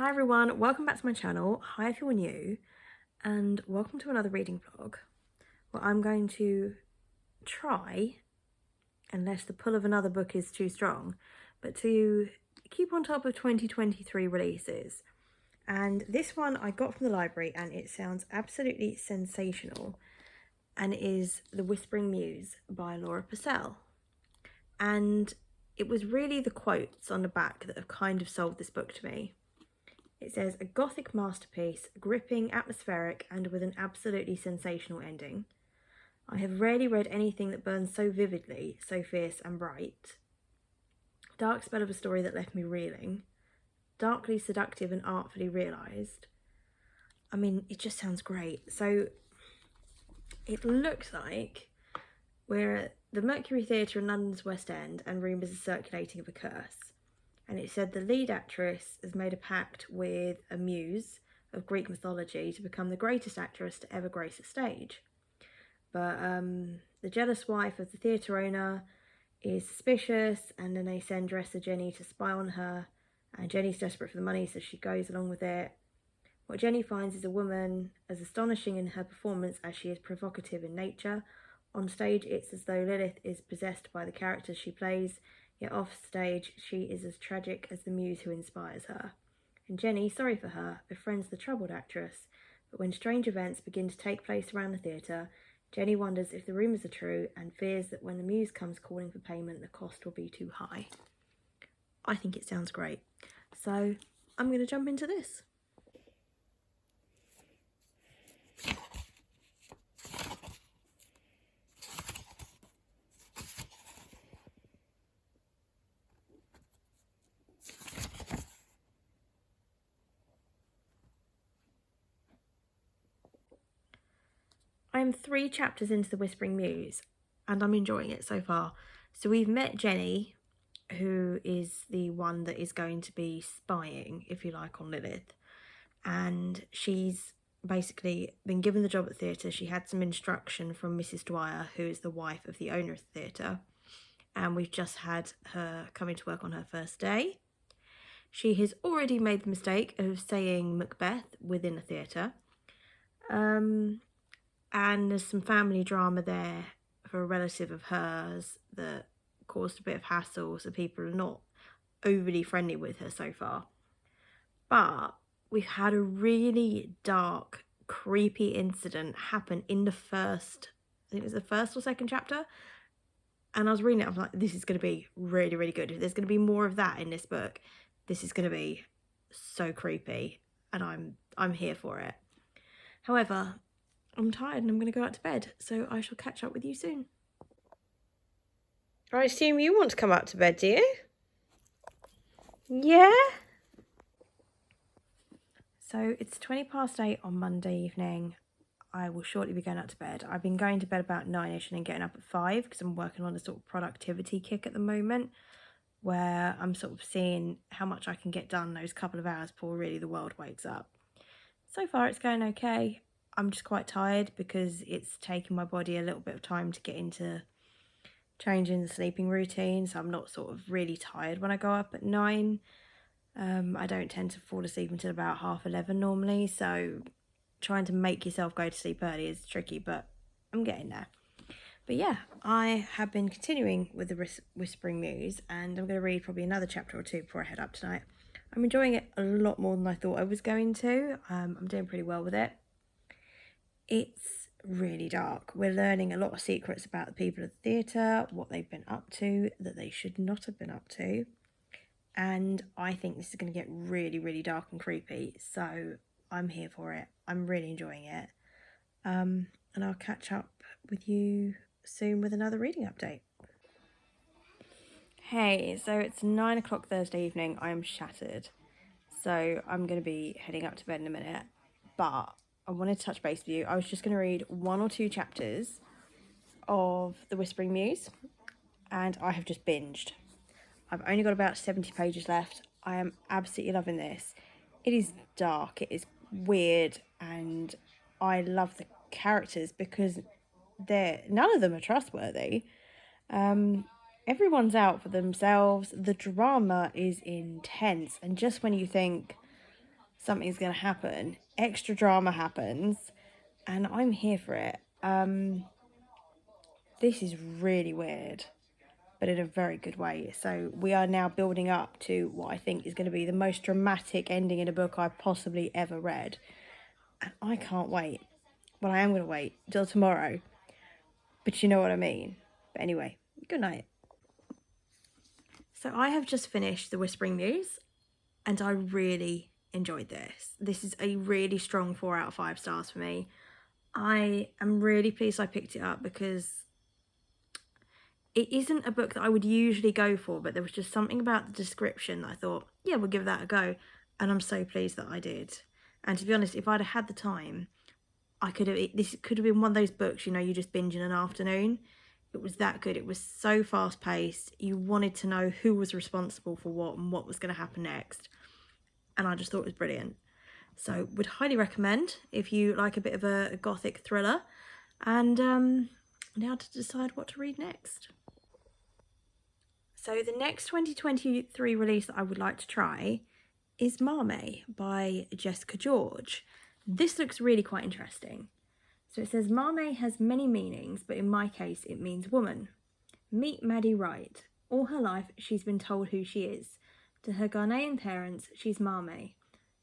Hi everyone, welcome back to my channel. Hi if you're new, and welcome to another reading vlog where I'm going to try, unless the pull of another book is too strong, but to keep on top of 2023 releases. And this one I got from the library and it sounds absolutely sensational, and it is The Whispering Muse by Laura Purcell. And it was really the quotes on the back that have kind of sold this book to me. It says, a gothic masterpiece, gripping, atmospheric, and with an absolutely sensational ending. I have rarely read anything that burns so vividly, so fierce and bright. Dark spell of a story that left me reeling. Darkly seductive and artfully realised. I mean, it just sounds great. So, it looks like we're at the Mercury Theatre in London's West End and rumours are circulating of a curse. And it said the lead actress has made a pact with a muse of Greek mythology to become the greatest actress to ever grace a stage. But the jealous wife of the theatre owner is suspicious, and then they send dresser Jenny to spy on her, and Jenny's desperate for the money, so she goes along with it. What Jenny finds is a woman as astonishing in her performance as she is provocative in nature. On stage, it's as though Lilith is possessed by the characters she plays, yet off stage, she is as tragic as the muse who inspires her. And Jenny, sorry for her, befriends the troubled actress. But when strange events begin to take place around the theatre, Jenny wonders if the rumours are true and fears that when the muse comes calling for payment, the cost will be too high. I think it sounds great. So I'm going to jump into this. I'm 3 chapters into The Whispering Muse and I'm enjoying it so far. So we've met Jenny, who is the one that is going to be spying, if you like, on Lilith. And she's basically been given the job at the theatre. She had some instruction from Mrs. Dwyer, who is the wife of the owner of the theatre. And we've just had her coming to work on her first day. She has already made the mistake of saying Macbeth within a theatre. And there's some family drama there for a relative of hers that caused a bit of hassle, so people are not overly friendly with her so far. But we've had a really dark, creepy incident happen in the first, I think it was the first or second chapter. And I was reading it, I'm like, this is going to be really, really good. If there's going to be more of that in this book, this is going to be so creepy, and I'm here for it. However, I'm tired and I'm going to go out to bed, so I shall catch up with you soon. I assume you want to come up to bed, do you? Yeah? So it's 8:20 on Monday evening. I will shortly be going out to bed. I've been going to bed about 9ish and then getting up at 5 because I'm working on a sort of productivity kick at the moment, where I'm sort of seeing how much I can get done those couple of hours before really the world wakes up. So far it's going okay. I'm just quite tired because it's taken my body a little bit of time to get into changing the sleeping routine, so I'm not sort of really tired when I go up at 9. I don't tend to fall asleep until about 11:30 normally, so trying to make yourself go to sleep early is tricky, but I'm getting there. But yeah, I have been continuing with the Whispering Muse, and I'm going to read probably another chapter or 2 before I head up tonight. I'm enjoying it a lot more than I thought I was going to. I'm doing pretty well with it. It's really dark. We're learning a lot of secrets about the people at the theatre, what they've been up to, that they should not have been up to. And I think this is going to get really, really dark and creepy. So I'm here for it. I'm really enjoying it. And I'll catch up with you soon with another reading update. Hey, so it's 9 o'clock Thursday evening. I am shattered. So I'm going to be heading up to bed in a minute. But I wanted to touch base with you. I was just going to read 1 or 2 chapters of The Whispering Muse, and I have just binged. I've only got about 70 pages left. I am absolutely loving this. It is dark, it is weird, and I love the characters because none of them are trustworthy. Everyone's out for themselves. The drama is intense, and just when you think, something's going to happen. Extra drama happens, and I'm here for it. This is really weird, but in a very good way. So we are now building up to what I think is going to be the most dramatic ending in a book I've possibly ever read. And I can't wait. Well, I am going to wait till tomorrow. But you know what I mean. But anyway, good night. So I have just finished The Whispering Muse, and I really enjoyed this. This is a really strong 4 out of 5 stars for me. I am really pleased I picked it up because it isn't a book that I would usually go for, but there was just something about the description that I thought, yeah, we'll give that a go. And I'm so pleased that I did. And to be honest, if I'd have had the time, this could have been one of those books, you know, you just binge in an afternoon. It was that good. It was so fast paced. You wanted to know who was responsible for what and what was going to happen next. And I just thought it was brilliant. So would highly recommend if you like a bit of a gothic thriller. And now to decide what to read next. So the next 2023 release that I would like to try is Maame by Jessica George. This looks really quite interesting. So it says, Maame has many meanings, but in my case it means woman. Meet Maddie Wright. All her life she's been told who she is. To her Ghanaian parents, she's Maame,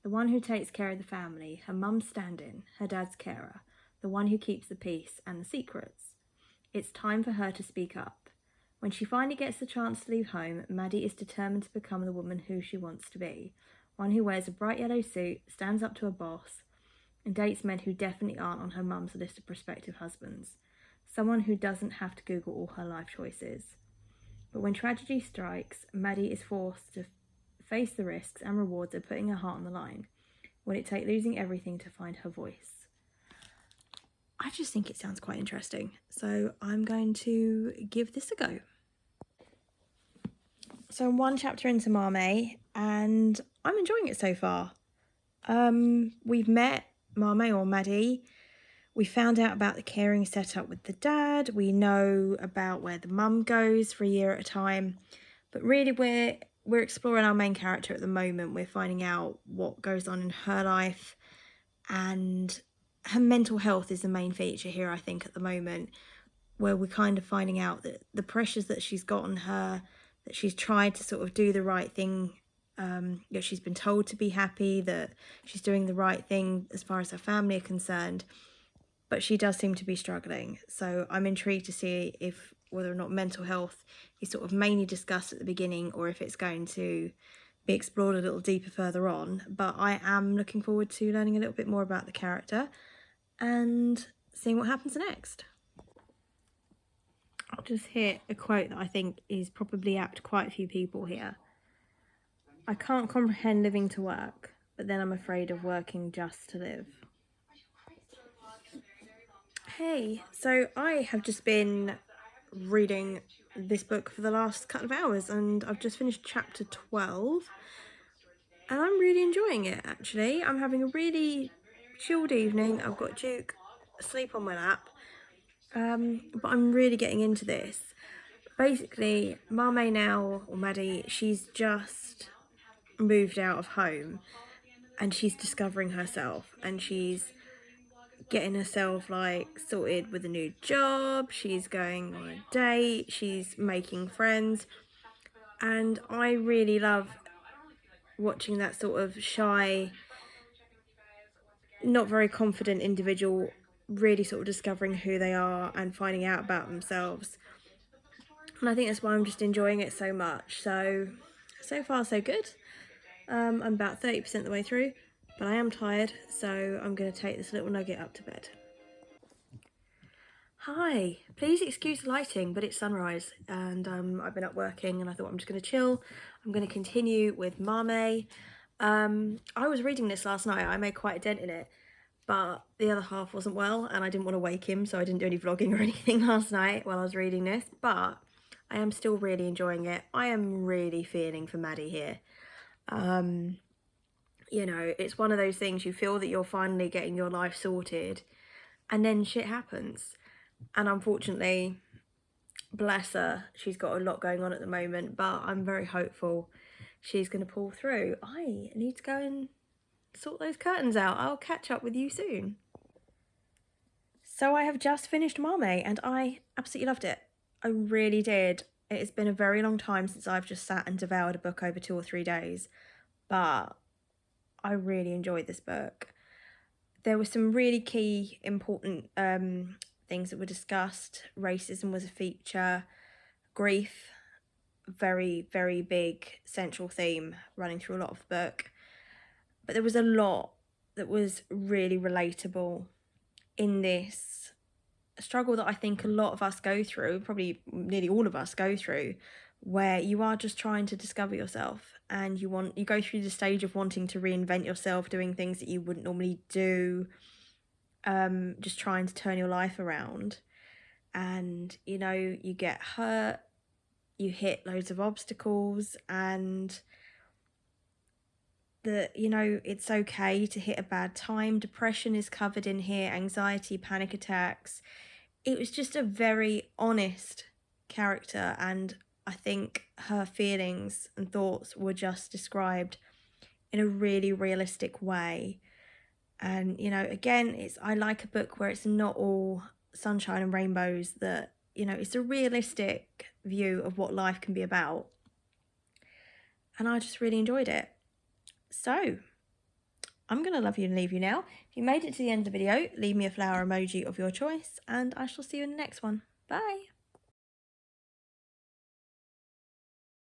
the one who takes care of the family, her mum's stand-in, her dad's carer, the one who keeps the peace and the secrets. It's time for her to speak up. When she finally gets the chance to leave home, Maddie is determined to become the woman who she wants to be. One who wears a bright yellow suit, stands up to a boss, and dates men who definitely aren't on her mum's list of prospective husbands. Someone who doesn't have to Google all her life choices. But when tragedy strikes, Maddie is forced to face the risks and rewards of putting her heart on the line. Will it take losing everything to find her voice? I just think it sounds quite interesting, so I'm going to give this a go. So I'm 1 chapter into Maame, and I'm enjoying it so far. We've met Maame, or Maddie. We found out about the caring setup with the dad. We know about where the mum goes for a year at a time. But really we're exploring our main character at the moment. We're finding out what goes on in her life, and her mental health is the main feature here, I think, at the moment, where we're kind of finding out that the pressures that she's got on her, that she's tried to sort of do the right thing, that she's been told to be happy, that she's doing the right thing as far as her family are concerned, but she does seem to be struggling. So I'm intrigued to see if whether or not mental health is sort of mainly discussed at the beginning, or if it's going to be explored a little deeper further on. But I am looking forward to learning a little bit more about the character and seeing what happens next. I'll just hit a quote that I think is probably apt to quite a few people here. I can't comprehend living to work, but then I'm afraid of working just to live. Hey, so I have just been reading this book for the last couple of hours, and I've just finished chapter 12, and I'm really enjoying it, actually. I'm having a really chilled evening. I've got Duke asleep on my lap, but I'm really getting into this. Basically, Maame now, or Maddie, she's just moved out of home, and she's discovering herself, and she's getting herself like sorted with a new job, she's going on a date, she's making friends, and I really love watching that sort of shy, not very confident individual really sort of discovering who they are and finding out about themselves. And I think that's why I'm just enjoying it so much. So far so good. I'm about 30% of the way through, but I am tired, so I'm going to take this little nugget up to bed. Hi, please excuse the lighting, but it's sunrise, and I've been up working, and I thought I'm just going to chill. I'm going to continue with Maame. I was reading this last night. I made quite a dent in it, but the other half wasn't well, and I didn't want to wake him, so I didn't do any vlogging or anything last night while I was reading this, but I am still really enjoying it. I am really feeling for Maddie here. You know, it's one of those things, you feel that you're finally getting your life sorted, and then shit happens. And unfortunately, bless her, she's got a lot going on at the moment, but I'm very hopeful she's going to pull through. I need to go and sort those curtains out. I'll catch up with you soon. So I have just finished Maame and I absolutely loved it. I really did. It's been a very long time since I've just sat and devoured a book over 2 or 3 days, but I really enjoyed this book. There were some really key, important things that were discussed. Racism was a feature, grief, very, very big central theme running through a lot of the book. But there was a lot that was really relatable in this struggle that I think a lot of us go through, probably nearly all of us go through, where you are just trying to discover yourself and you go through the stage of wanting to reinvent yourself, doing things that you wouldn't normally do, just trying to turn your life around. And, you know, you get hurt, you hit loads of obstacles, and you know, it's okay to hit a bad time. Depression is covered in here, anxiety, panic attacks. It was just a very honest character, and I think her feelings and thoughts were just described in a really realistic way. And, you know, again, I like a book where it's not all sunshine and rainbows, that, you know, it's a realistic view of what life can be about. And I just really enjoyed it. So I'm going to love you and leave you now. If you made it to the end of the video, leave me a flower emoji of your choice, and I shall see you in the next one. Bye.